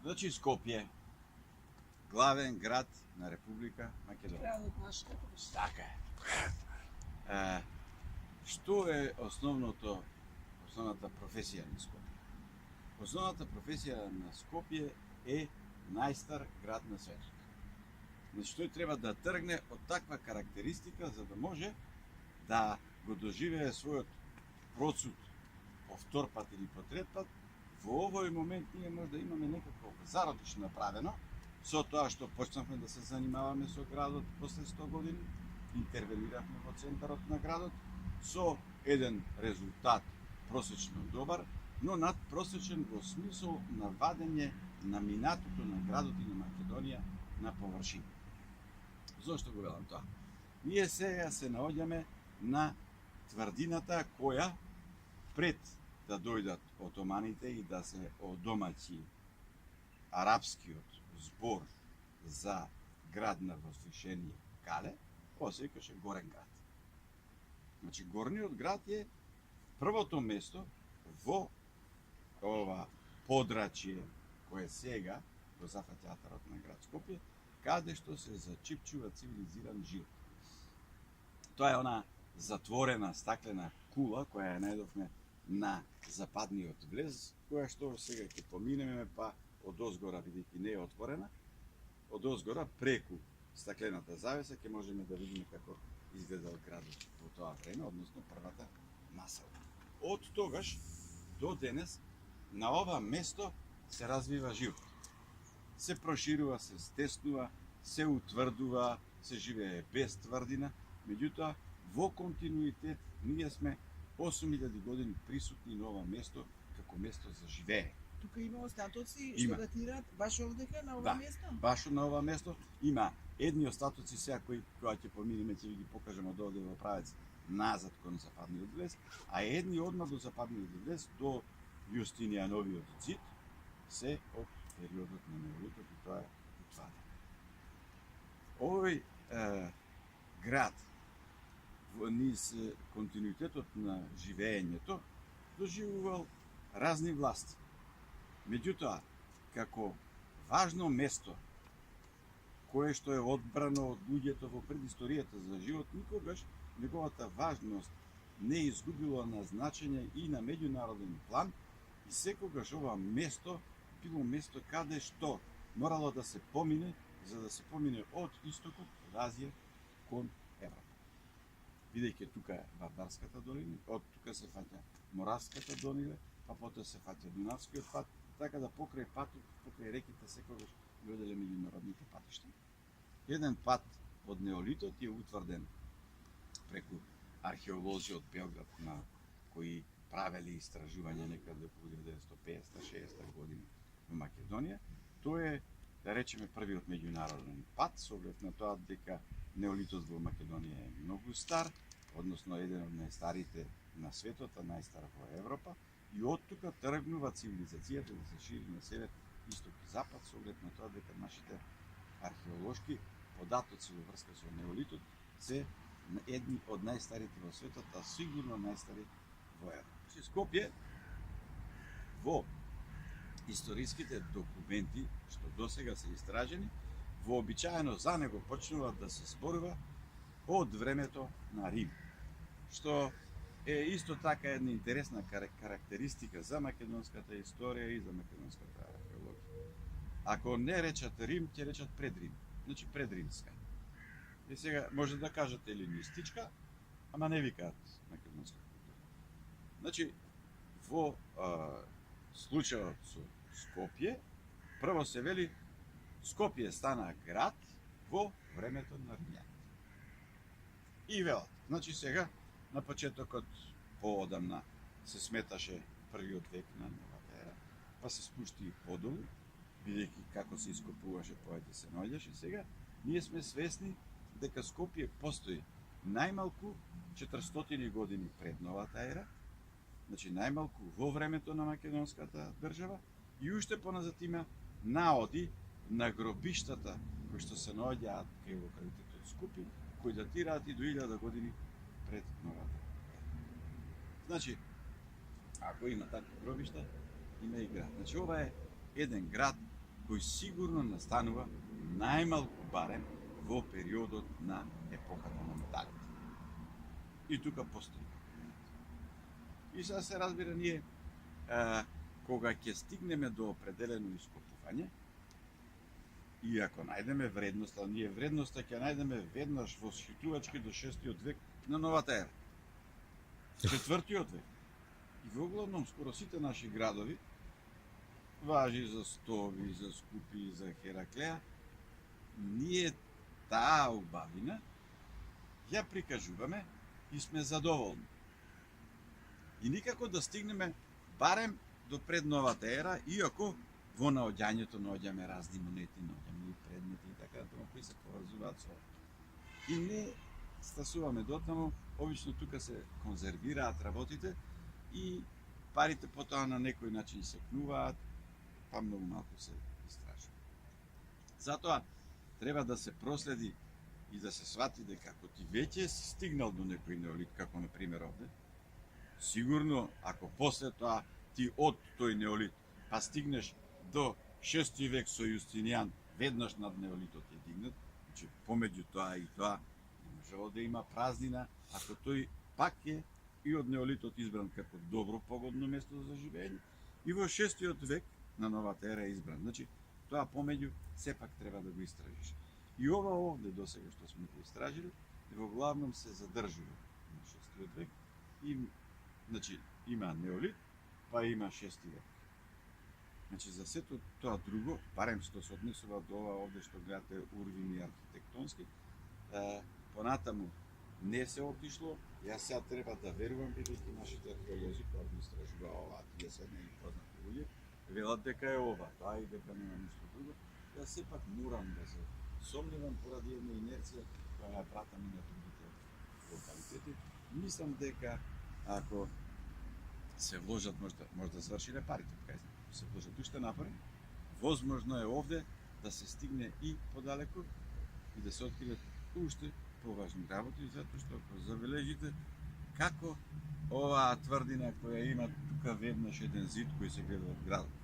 Значи Скопје, главен град на Република Македонија. Градот наш, како беше? Така е. Што е основната професија на Скопје? Основната професија на Скопје е најстар град на светот. Значи, тој треба да тргне од таква карактеристика за да може да го доживее својот процут по втор пат или по трет пат. Во овој момент ние може да имаме некако зародиш направено со тоа што почнавме да се занимаваме со градот после 100 години, интервениравме во центарот на градот со еден резултат просечно добар, но надпросечен во смисол на вадење на минатото на градот и на Македонија на површина. Зошто го велам тоа? Ние сега се наоѓаме на тврдината која пред да дојдат отоманите и да се одомаќи арапскиот збор за град на возвишение Кале, ова се викаше Горен град. Значи, горниот град е првото место во ова подрачје кое сега го зафаќа театарот на град Скопје, каде што се зачипчува цивилизиран живот. Тоа е она затворена стаклена кула која ја најдовме на западниот влез, која што сега ќе поминеме, па од озгора, бидејќи не е отворена, од озгора преку стаклената завеса ќе можеме да видиме како изгледал градот во тоа време, односно првата насела. Од тогаш до денес на ова место се развива живот. Се проширува, се стеснува, се утврдува, се живее без тврдина, меѓутоа во континуитет ние сме 8000 години присутни на ова место како место за живее. Тука има остатоци што датираат баш овдека на ова место? Баш на ова место има едни остатоци сега кои кога ќе поминеме ќе ви ги покажам од овде во правец назад кон западниот влез, а едни одма до западниот влез до Јустинијановиот зид се од периодот на неолитот и тоа е утвадено. Овој град во низ континуитетот на живеењето доживувал разни власти. Меѓутоа, како важно место кое што е одбрано од луѓето во предисторијата за живот, никогаш неговата важност не изгубило на значење и на меѓународен план и секогаш ова место било место каде што морало да се помине за да се помине од истокот, од Азија кон Европа. Бидејќи тука е Вардарската долина, од тука се фаќа Моравската долина, па потоа се фаќа Дунавскиот пат, така да покрај патот, покрај реките секогаш дојделе меѓународните патишта. Еден пат од неолитот е утврден преку археолози од Белград на кои правели истражувања некаде во 1950-60 години во Македонија. Тоа е, да речеме, првиот меѓународен пат, со оглед на тоа дека неолитот во Македонија е многу стар, односно еден од најстарите на светот, а најстар во Европа, и од тука тргнува цивилизацијата да се шири на север, исток и запад, со оглед на тоа дека нашите археолошки податоци во врска со неолитот се едни од најстарите во светот, а сигурно најстари во Европа. Скопје во историските документи што досега се истражени, вообичаено за него почнува да се зборува од времето на Рим, што е исто така една интересна карактеристика за македонската историја и за македонската археологија. Ако не речат Рим, ќе речат пред Рим, значи предримска. И сега може да кажат елинистичка, ама не викаат македонска култура. Значи, во случајот со Скопје, прво се вели Скопје стана град во времето на римјаните. И велат, значи сега на почетокот поодамна се сметаше првиот век на новата ера, па се спушти подолу, бидејќи како се ископуваше поете се наоѓаше. Сега ние сме свесни дека Скопје постои најмалку 400 години пред новата ера, значи најмалку во времето на македонската држава, и уште поназад има наоди на гробиштата кои што се наоѓаат кај локалитетот Скопје, кои датираат и до 1000 години пред новата ера. Значи, ако има такви гробишта, има и град. Значи, ова е еден град кој сигурно настанува најмалку барем во периодот на епохата на металите. И тука постои. И сега се разбира ние, кога ќе стигнеме до определено ископување, и ако најдеме вредноста, ние вредноста ќе најдеме веднаш во Хитувачки до 6-тиот век на новата ера. 4-тиот век. И во главном скоро сите наши градови, важи за Стови, за Скупи, за Хераклеа, ние таа убавина ја прикажуваме и сме задоволни. И никако да стигнеме барем до пред новата ера, иако во наоѓањето наоѓаме разни монети, наоѓаме и предмети и така натаму кои се поврзуваат со. И не стасуваме дотаму, обично тука се конзервираат работите и парите потоа на некој начин се кнуваат, па многу малку се истражува. Затоа треба да се проследи и да се свати дека ако ти веќе си стигнал до некој неолит, како на пример овде, сигурно ако после тоа ти од тој неолит па стигнеш до 6 век со Јустинијан, веднаш над неолитот е дигнат, значи помеѓу тоа и тоа не можело да има празнина, ако тој пак е и од неолитот избран како добро погодно место за живење, и во 6 век на новата ера е избран. Значи, тоа помеѓу сепак треба да го истражиш. И ова овде досега што сме го истражили, во главном се задржува на 6 век. И, значи, има неолит, па има 6 век. Значи, за сето тоа друго, барем што се однесува до ова овде што гледате урвини архитектонски, понатаму не се отишло. Јас сега треба да верувам, бидејќи нашите археолози кои го истражува ова, тие се неипознати луѓе, велат дека е ова, тоа и дека нема ништо друго. Јас сепак морам да се сомневам поради една инерција која ја пратам и на другите локалитети. Мислам дека ако се вложат, може да свршиле парите, кај се вложат уште напори, возможно е овде да се стигне и подалеку и да се откријат уште поважни работи, затоа што ако забележите како оваа тврдина која има тука веднаш еден зид кој се гледа од градот,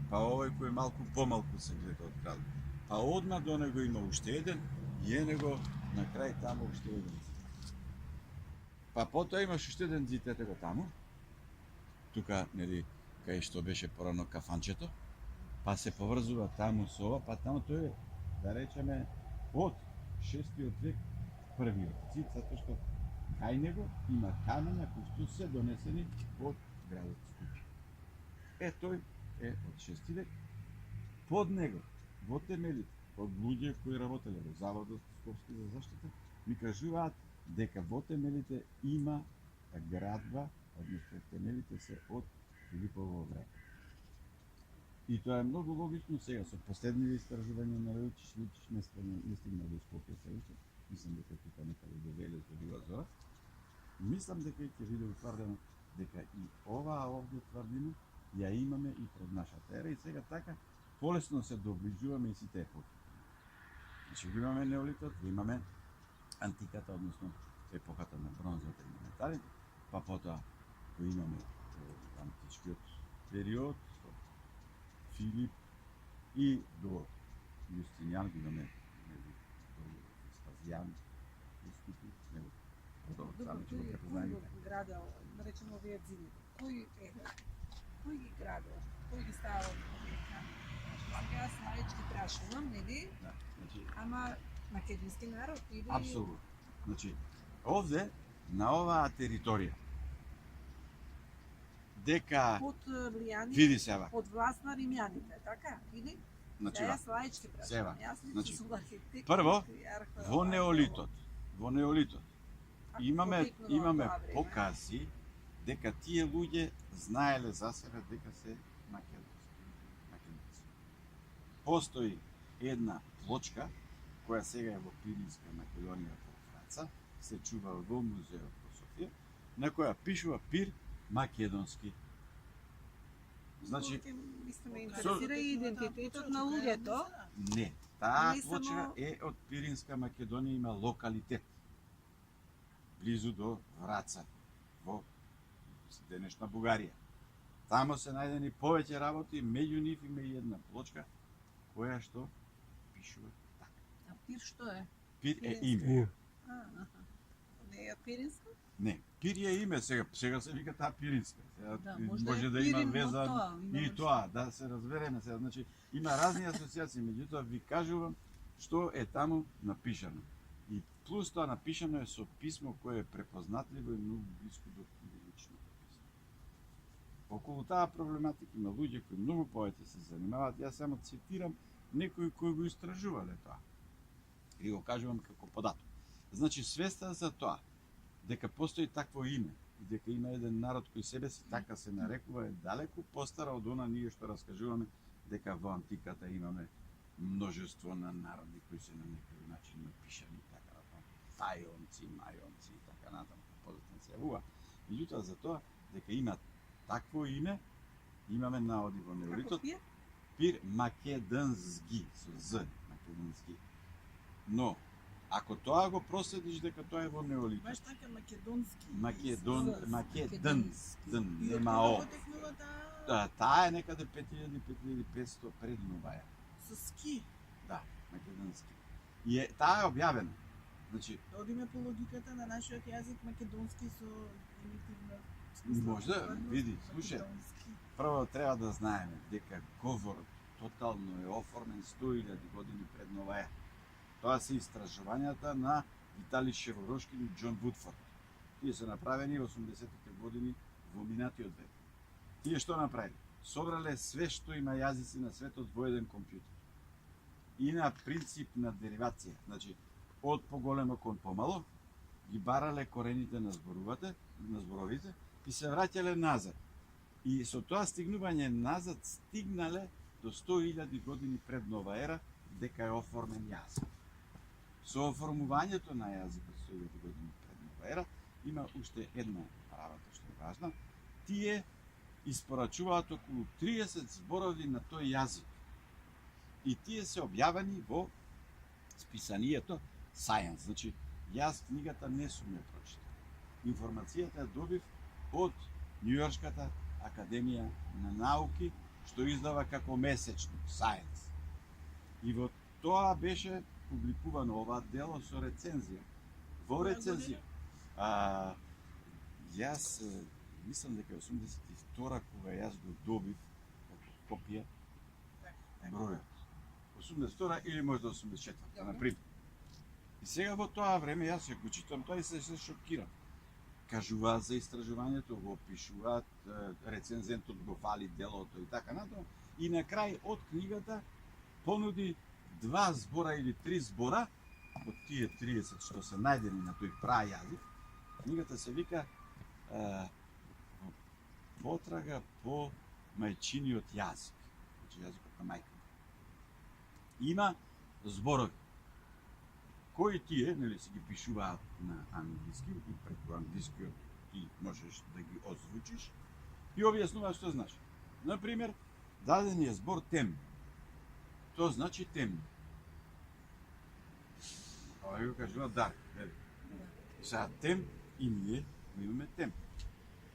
па овој кој малку помалку се гледа од градот, па одма до него има уште еден и е него на крај таму уште еден зид. Па потоа имаш уште еден зид ете го таму, тука нели кај што беше порано кафанчето, па се поврзува таму со ова, па таму тој е, да речеме, од 6 век првиот зид, затоа што кај него има камења кои што се донесени од градот Скупи. Тој е од 6 век. Под него, во темелите, од луѓе кои работеле во Заводот Скопски за заштита, ми кажуваат дека во темелите има градба, односно темелите се од Филипово време. И тоа е многу логично сега со последни истражувања на Лучиш не стигна до Скопје се уште. Мислам дека тука некаде до Велес, до Била Зора. Мислам дека ќе биде утврдено дека и оваа овде тврдина ја имаме и пред нашата ера и сега така полесно се доближуваме и сите епохи. Значи го имаме неолитот, го имаме антиката, односно епохата на бронзата и на металите, па потоа го имаме античкиот период, Филип и до Јустинијан го имаме Веспазијан, Скупи, него продолжат само ќе го препознаеме. Кој го градел, да речеме овие зидови? Кој ги градел? Кој ги ставал овие камени? Сега јас најчки прашувам, нели? Да, значи Ама македонски народ или... апсолутно. Значи, овде, на оваа територија, дека под влијание, види сега, под власт на римјаните, така? Или? значи, Сега јас лаички прашувам. Сева, Јас не значи, сум архитект. прво, археолог. во неолитот, Ако имаме потекнува тоа време, покази дека тие луѓе знаеле за себе дека се македонци. Постои една плочка која сега е во Пиринска Македонија во Франца, се чува во музеот во Софија, на која пишува Пир македонски. Значи, мислам, ме интересира и идентитетот на луѓето. не, таа Не само- плочка е од Пиринска Македонија, има локалитет близу до Враца во денешна Бугарија. Таму се најдени повеќе работи, меѓу нив има и една плочка која што пишува така. А пир што е? Пир е Пиринска. име. Аха. Не е пиринска? Не, пир е име сега се вика таа пиринска. Сега, Да, можда може е да има пирин, но веза тоа, и има тоа, да се разбереме сега. Значи, има разни асоциации, меѓутоа ви кажувам што е таму напишано. И плюс тоа напишано е со писмо кое е препознатливо и многу блиско до лично писмо. Околу таа проблематика има луѓе кои многу повеќе се занимаваат. Јас само цитирам некои кои го истражувале тоа. И го кажувам како податок. Значи, свеста за тоа дека постои такво име и дека има еден народ кој себе си така се нарекува е далеку постара од она ние што раскажуваме дека во антиката имаме множество на народи кои се на некој начин напишани така натаму. Тајонци, мајонци и така натаму, позатоа се јавува. Меѓутоа за тоа дека има такво име имаме наводи во Како неолитот. пир? Пир македонски со з, македонски. Но ако тоа го проследиш дека тоа е во неолитот, Баш така македонски. Македонски, И нема од о. кога потекнува таа Таа е некаде 5000-5500 пред нова ера. со ски? Да, македонски. И таа е објавена. Значи, Да одиме по логиката на нашиот јазик македонски со емитивна Можда, види, слушај. Македонски. прво треба да знаеме дека говорот тотално е оформен 100.000 години пред нова ера. Тоа се истражувањата на Витали Шеворошкин и Џон Вудфорд. Тие се направени во 80-тите години во минатиот век. Тие што направили? Собрале све што има јазици на светот во еден компјутер. И на принцип на деривација, значи од поголемо кон помало, ги барале корените на зборовите и се враќале назад. И со тоа стигнување назад стигнале до 100.000 години пред нова ера дека е оформен јазик. Со оформувањето на јазикот 100.000 години пред нова ера има уште една работа што е важна. Тие испорачуваат околу 30 зборови на тој јазик. И тие се објавени во списанието Science. Значи, јас книгата не сум ја прочитал. Информацијата ја добив од Њујоршката академија на науки, што издава како месечник Science. И во тоа беше публикувано ова дело со рецензија. Во Која рецензија. Јас мислам дека 82-ра кога јас го добив како копија бројот. 82-ра или можда 84-та, Добро. например. И сега во тоа време јас ја го читам тоа и се шокирам. Кажуваат за истражувањето, го опишуваат, рецензентот го фали делото и така натаму. И на крај од книгата понуди 2 збора или 3 збора од тие 30 што се најдени на тој прајазик. Книгата се вика Потрага по мајчиниот јазик. Значи јазикот на мајка. Има зборови кои тие, нели, се ги пишуваат на англиски и преку англискиот ти можеш да ги озвучиш и објаснуваат што значи. Например, даден е збор тем. Тоа значи темно. Ова го кажува дарк. Сега тем и ние имаме тем.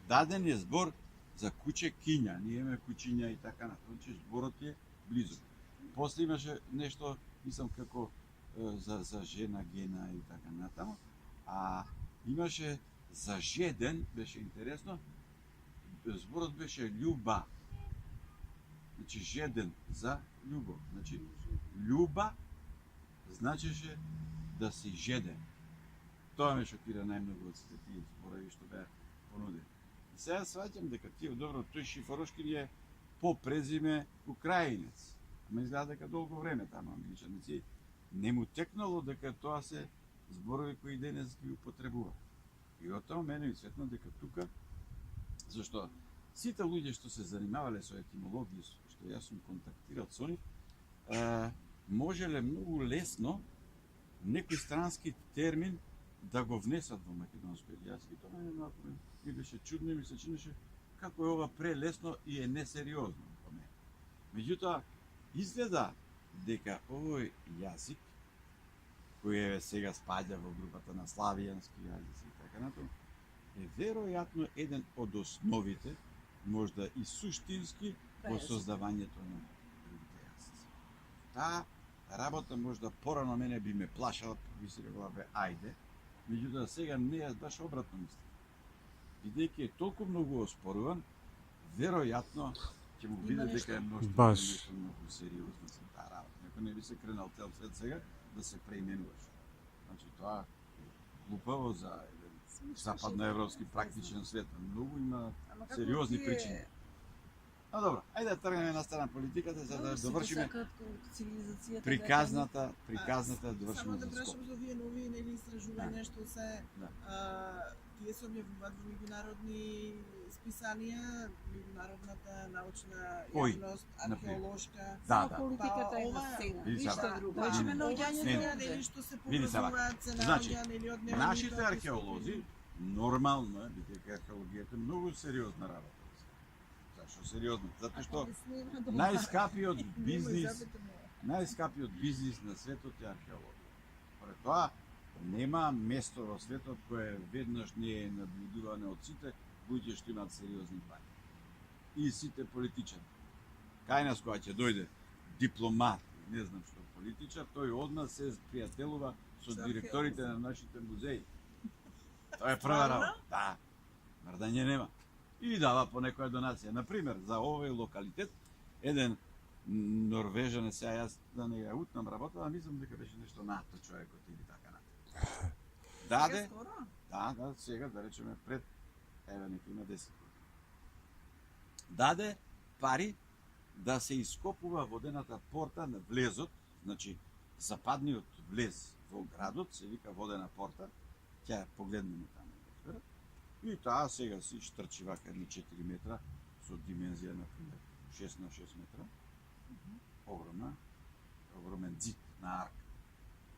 Даден е збор за куќе киња, ние имаме куќиња и така натаму, значи зборот е близо. После имаше нешто, мислам како за жена, гена и така натаму, а имаше за жеден, беше интересно, зборот беше љуба. Значи жеден за љубов. Значи љуба значеше да си жеден. Тоа ме шокира најмногу од сите тие зборови што беа понудени. И сега сваќам дека тие добро тој Шифорошкин е по презиме украинец. Ама изгледа дека долго време таму англичаници не му текнало дека тоа се зборови кои денес ги употребува. И од тоа мене ми светна дека тука, зашто сите луѓе што се занимавале со етимологија, што јас сум контактирал со нив, можеле многу лесно некој странски термин да го внесат во македонскиот јазик. И тоа мене малку ми беше чудно и ми се чинеше како е ова прелесно и е несериозно по мене. Меѓутоа, изгледа дека овој јазик, кој е сега спаѓа во групата на славијански јазици и така натаму, е веројатно еден од основите, можда и суштински, во создавањето на другите јазици. таа работа можда порано мене би ме плашала, би се рекла бе ајде, меѓутоа сега не јас баш обратно мислам. Бидејќи е толку многу оспоруван, веројатно ќе му биде Има дека е нешто. нешто Баш. нешто многу сериозно за таа работа. Некој не би се кренал цел свет сега да се преименуваш. Значи тоа е глупаво за еден западноевропски практичен свет. Многу има Ама како сериозни тие- причини. Но добро, ајде да тргнеме на страна политиката за да Добро, сите довршиме сакаат цивилизацијата приказната Само да довршиме да за прашам Скопје. за овие нови нели истражувања што се Да. тие се објавуваат во меѓународни списанија, меѓународната научна Кои? јавност, Например? археолошка. Да, Само да. политиката е на Ова- сцена. Види Ништо сега. друго. Да, Значи, не, не. наоѓањето Не, не. нели што се Види сега. поврзуваат, се Значи, наоѓа нели од Нашите археолози, нормално е, бидејќи археологијата е многу сериозна работа. Зашто сериозно? Затоа што најскапиот бизнис на светот е археологија. Поред тоа, нема место во светот кое веднаш не е наблюдувано од сите луѓе што имаат сериозни пари. И сите политичари. Кај нас кога ќе дојде дипломат, не знам што политичар, тој одма се пријателува со Со директорите археолози. на нашите музеи. Тоа е прва работа. Да. Мрдање нема. И дава по некоја донација. Например, за овој локалитет, еден норвежанец, сега јас да не ја утнам работа, а мислам дека беше нешто НАТО човекот или така НАТО. Даде, да, сега да речеме пред, еве нека има 10 години. Даде пари да се ископува водената порта на влезот, значи западниот влез во градот, се вика водена порта, ќе ја погледнеме таму. И таа сега си штрчи вака едни 4 метра со димензија на пример 6 на 6 метра. Огромен зид на арка.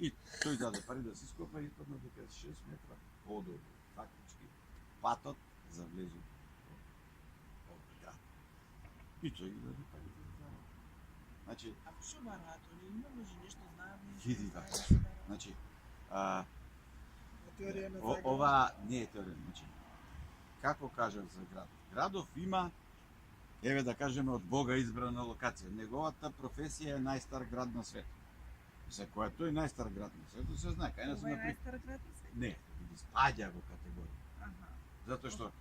И тој даде пари да се ископа и падна дека 6 метра подолу, фактички патот за влезот во овој град. И тој ги даде пари за това. Значи, А што бараат они? Има може нешто знаат? Види, да. значи, Теорија на ова не е теорија, значи, како кажав за градов? Градов има, еве да кажеме, од Бога избрана локација. Неговата професија е најстар град на светот. За која тој најстар град на светот се знае. Кај нас Ова е например, најстар град на свет? не, ги спаѓа во категорија. Аха. Затоа што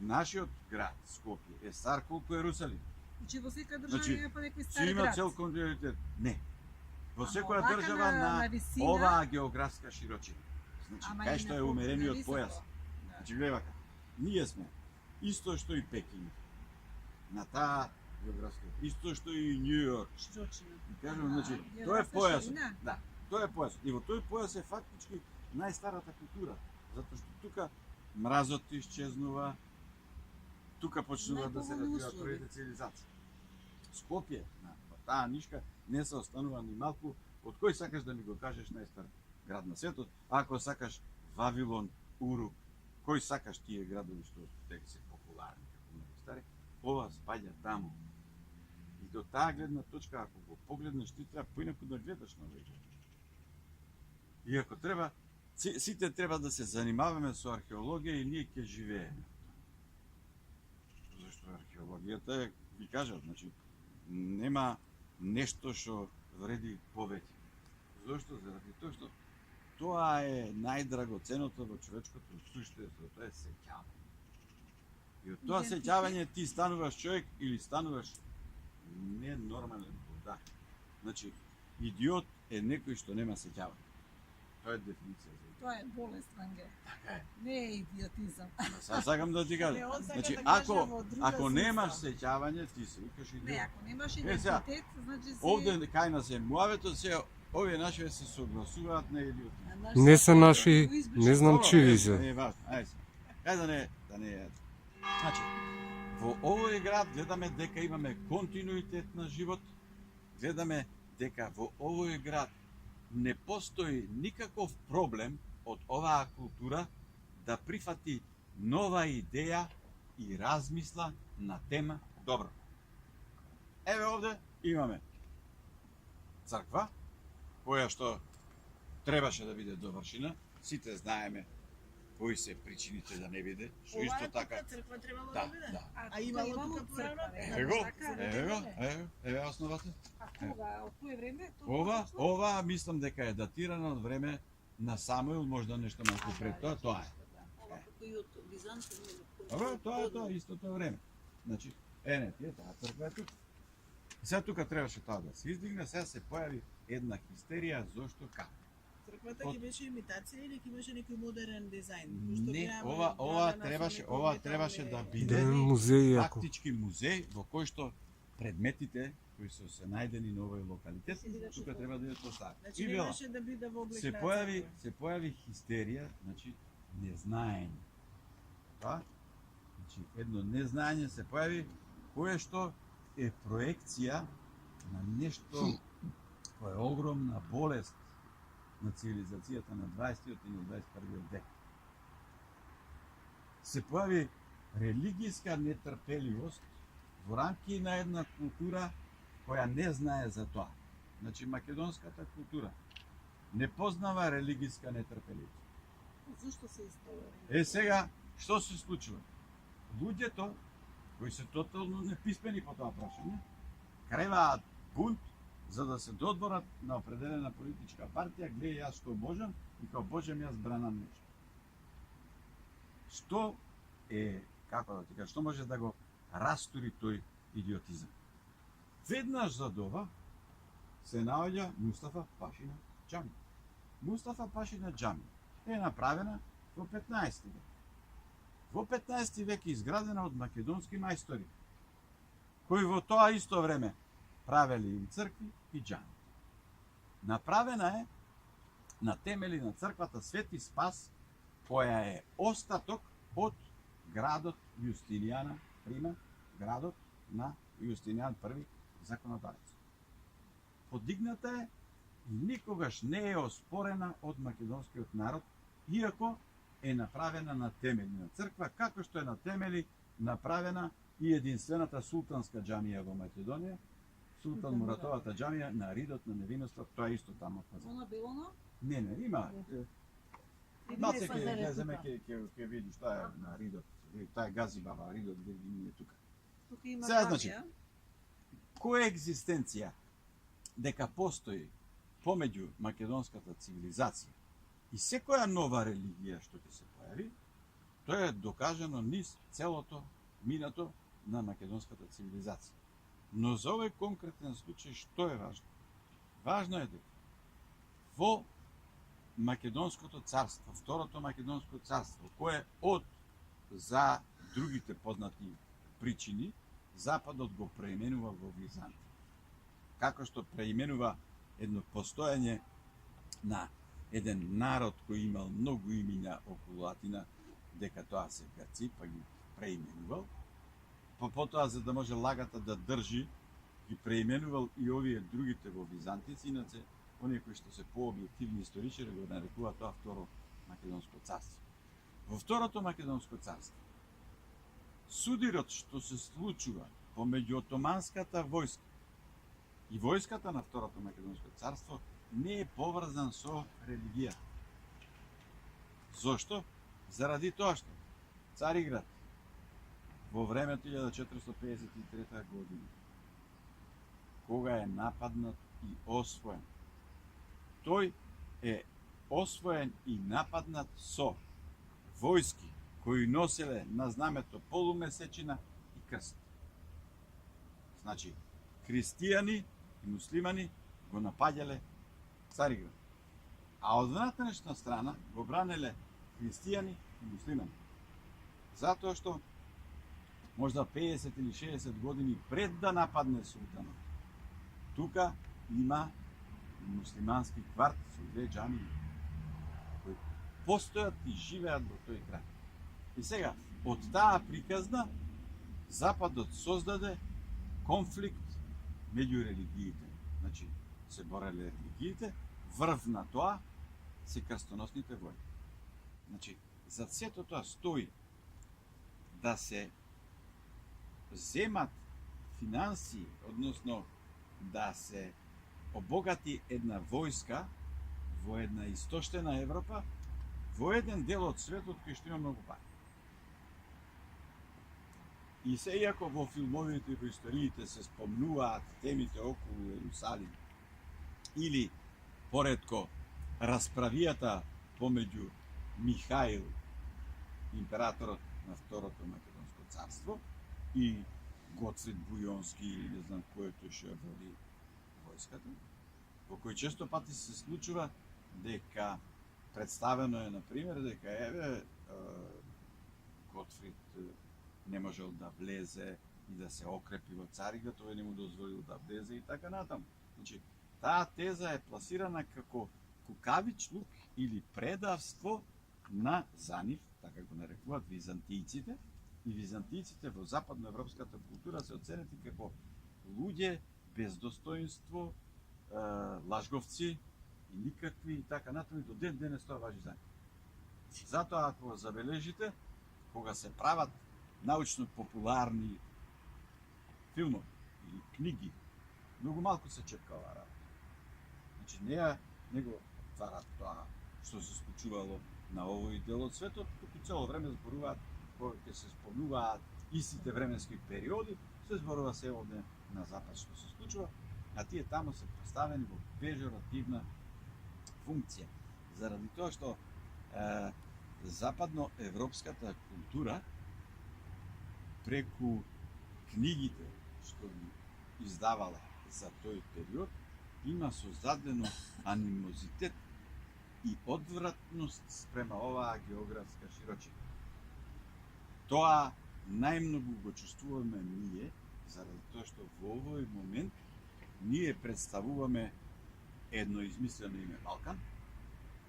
нашиот град Скопје е стар колку Ерусалим. Значи во секоја држава Значи, има по некој Си стар има град. цел континуитет. Не. Во Ама секоја овака држава на висина, оваа географска широчина. Значи, ама кај и што на е по- умерениот на високо. појас. Да. Значи, гледај вака. Ние сме исто што и Пекин. На таа географска. Исто што и Њу Јорк. Широчина. И кажам, Ага, значи, тоа е географска појасот. ширина. Да, тоа е појасот. И во тој појас е фактички најстарата култура. Затоа што тука мразот исчезнува, тука почнуваат да се Најповолни развиваат услови. првите цивилизации. Скопје, на таа нишка, не се останува ни малку. Од кој сакаш да ми го кажеш најстар град на светот? Ако сакаш Вавилон, Урук, кој сакаш тие градови што дека се популарни, како многу стари, ова спаѓа таму. И до таа гледна точка, ако го погледнеш, ти треба поинаку да гледаш на овој град. И ако треба, сите треба да се занимаваме со археологија и ние ќе живееме. Зашто археологијата е, ви кажав, значи, нема нешто што вреди повеќе. Зошто? Заради тоа што тоа е најдрагоценото во човечкото суштество, тоа е сеќавање. И од тоа Идентитет. сеќавање ти стануваш човек или стануваш ненормален будак. Значи, идиот е некој што нема сеќавање. Тоа е дефиниција за идиот. Тоа е болест, Ванге. Така е. Не е идиотизам. Сега сакам да ти Не, кажам. он сака Значи, да каже ако во друга ако немаш смисла. сеќавање, ти се викаш Не, идиот. ако немаш Е, сега, идентитет, значи си... Овде кај нас е муавето, се овие наши се согласуваат на идиот. А наш Не се наши, го избриш. не знам Добро, чиви Не се. е важно. Ајде се. Кај да не е. Значи, во овој град гледаме дека имаме континуитет на живот, гледаме дека во овој град не постои никаков проблем од оваа култура да прифати нова идеја и размисла на тема добро. Еве овде имаме црква, која што требаше да биде довршена, сите знаеме кои се причините да не биде, што Ова исто е така. тука црква требало Да, да биде. да. А имало тука порано? Еве го, Така, еве го, не. еве основата. А кога, од кој време? Ова мислам дека е датирано од време на Самуил, можда нешто малку пред тоа е. Ова како и од Византија или Тоа е тоа истото време. Значи, не, тие таа црква е тука. И сега тука требаше тоа да се издигне, сега се појави една хистерија, зошто како. Црквата ќе беше имитација или ќе беше некој модерен дизајн? Пошто Не, гледаме ова градена со требаше некои да метални- биде Еден музеј јако. фактички музеј во кој што предметите кои се најдени на овој локалитет, тука треба да бидат поставени. Значи И не вела, беше да биде во облик се на појави, црква. се појави хистерија, значи незнаење. Тоа? Значи едно незнаење се појави кое што е проекција на нешто кој е огромна болест на цивилизацијата на 20-тиот и на 21-тиот век. Се појави религијска нетрпеливост во рамки на една култура која не знае за тоа. Значи македонската култура не познава религијска нетрпеливост. Зошто се истовари? Е сега, што се случува? Луѓето кои се тотално неписпени по тоа прашање, креваат бунт за да се додворат на определена политичка партија, гледа јас што можам и као можам јас бранам нешто. Што е, како да ти кажа, што може да го растури тој идиотизам? Веднаш зад ова се наоѓа Мустафа Пашина џамија. Мустафа Пашина џамија е направена во 15 век. Во 15 век е изградена од македонски мајстори, кои во тоа исто време правели и цркви и џами. Направена е на темели на црквата Свети Спас, која е остаток од градот Јустинијана, Прима, градот на Јустинијан први законодавец. Подигната е и никогаш не е оспорена од македонскиот народ, иако е направена на темели на црква, како што е на темели направена и единствената султанска џамија во Македонија, Султан Муратовата џамија на Ридот на Невиноста, тоа е исто таму пазар. Она Белона? Не, има. Маце ќе видиш тоа е на Ридот. Тоа е Гази Баба, Ридот Виргинија тука. Тука има Сега, значи, џамија. Коегзистенција дека постои помеѓу македонската цивилизација и секоја нова религија што ќе се појави, тоа е докажано низ целото минато на македонската цивилизација. Но за овој конкретен случај што е важно? Важно е дека во Македонското царство, второто Македонско царство, кое од за другите познати причини Западот го преименува во Византија. Како што преименува едно постоење на еден народ кој имал многу имиња околу Атина, дека тоа се грци, па ги преименувал. Па потоа, за да може лагата да држи, ги преименувал и овие другите во Византици, иначе оние кои што се пообјективни историчари го нарекуваат тоа второ Македонско царство. Во второто Македонско царство, судирот што се случува помеѓу отоманската војска и војската на второто Македонско царство не е поврзан со религија. Зошто? Заради тоа што Цариград во времето 1453 година, кога е нападнат и освоен, тој е освоен и нападнат со војски кои носеле на знамето полумесечина и крст. Значи, христијани и муслимани го напаѓале Цариград. А од внатрешна страна го бранеле христијани и муслимани. Затоа што можда 50 или 60 години пред да нападне султанот, тука има муслимански кварт со две џамии кои постојат и живеат во тој крај. И сега, од таа приказна, Западот создаде конфликт меѓу религиите. Значи, се бореле религиите, врв на тоа се крстоносните војни. Значи, за сето тоа стои да се земат финансии, односно да се обогати една војска во една истоштена Европа во еден дел од светот кај што има многу пари. И се иако во филмовите и во историите се спомнуваат темите околу Ерусалим или поредко расправијата помеѓу Михаил, императорот на Второто Македонско царство, и Гоцрид Бујонски или не знам кој тој што води војската, во кој често пати се случува дека представено е, например, дека еве Готфрид не можел да влезе и да се окрепи во царига, тој не му дозволил да влезе и така натаму. Значи, таа теза е пласирана како кукавичлук или предавство на за нив, така го нарекуваат византијците, и византијците во западноевропската култура се оценети како луѓе без достоинство, лажговци и никакви и така натаму, до ден денес тоа важи за нив. Затоа ако забележите, кога се прават научно-популарни филмови или книги, многу малку се чепка оваа работа. Значи, не го тварат тоа што се случувало на овој дел од светот, туку цело време зборуваат, кога ќе се спомнуваат истите временски периоди, се зборува се овде на запад што се случува, а тие таму се поставени во пежоративна функција. Заради тоа што западноевропската култура преку книгите што ги издавала за тој период има создадено анимозитет и одвратност спрема оваа географска широчина. Тоа најмногу го чувствуваме ние, заради тоа што во овој момент ние представуваме едно измислено име Балкан,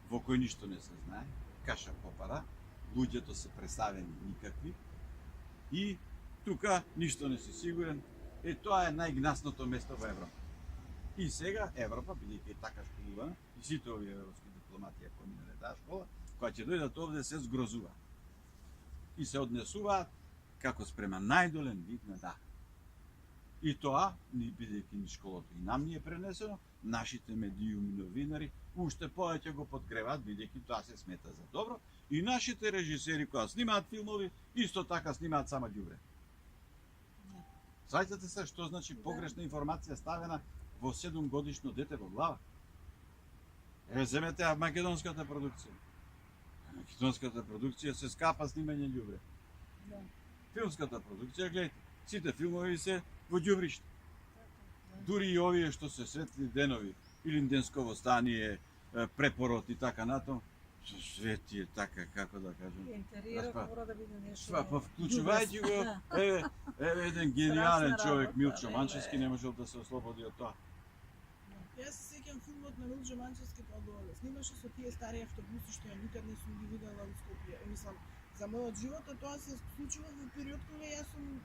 во кој ништо не се знае, каша попара, луѓето се представени никакви и тука ништо не си сигурен, тоа е најгнасното место во Европа. И сега Европа, бидејќи така школувана, и сите овие европски дипломати ако минале таа школа, кога ќе дојдат овде се згрозуваат и се однесуваат како спрема најдолен вид на дах. И тоа, бидејќи ни школото и нам ни е пренесено, нашите медиуми новинари уште повеќе го подкреваат, бидејќи тоа се смета за добро, и нашите режисери кога снимаат филмови, исто така снимаат само ѓубре. Сваќате се што значи погрешна информација ставена во 7-годишно дете во глава? Земете македонската продукција. Македонската продукција се скапа снимање ѓубре. Филмската продукција, гледайте, сите филмови се во ѓубриште. Дури и овие што се светли денови, Илинденско востание, Препорот и така натаму, свети е така, како да кажем. Интериерот мора да биде нешто. Па вклучувајќи го, еве еден гениален човек, Милчо Манчевски, не можел да се ослободи од тоа. Јас се сеќам филмот на Милчо Манчевски кога го снимаше со тие стари автобуси што ја никад не сум ги видела во Скопје. Мислам, за мојот живот, тоа се случува во период кога јас сум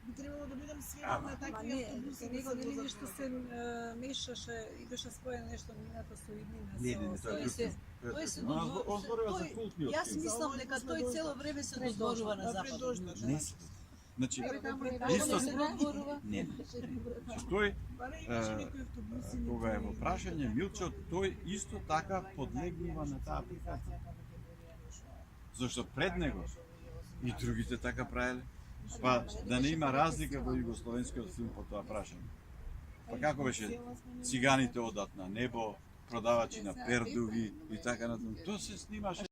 би требало да бидам сведок на такви автобуси. Него не видиш што се мешаше и беше споено нешто мината со иднина. Не, тоа е Тој се Он зборува за култниот Јас филм. мислам дека тој цело време се дозборува на запад. Не, значи, Исто се дозборува. не. Тој, Баре имаше некои автобуси. кога е во прашање Милчо, тој исто така подлегнува на таа апликација. Зашто пред него и другите така правеле. Па да не има разлика во југословенскиот филм по тоа прашање. Па како беше циганите одат на небо, продавачи на пердуви и така натаму. Тоа се снимаше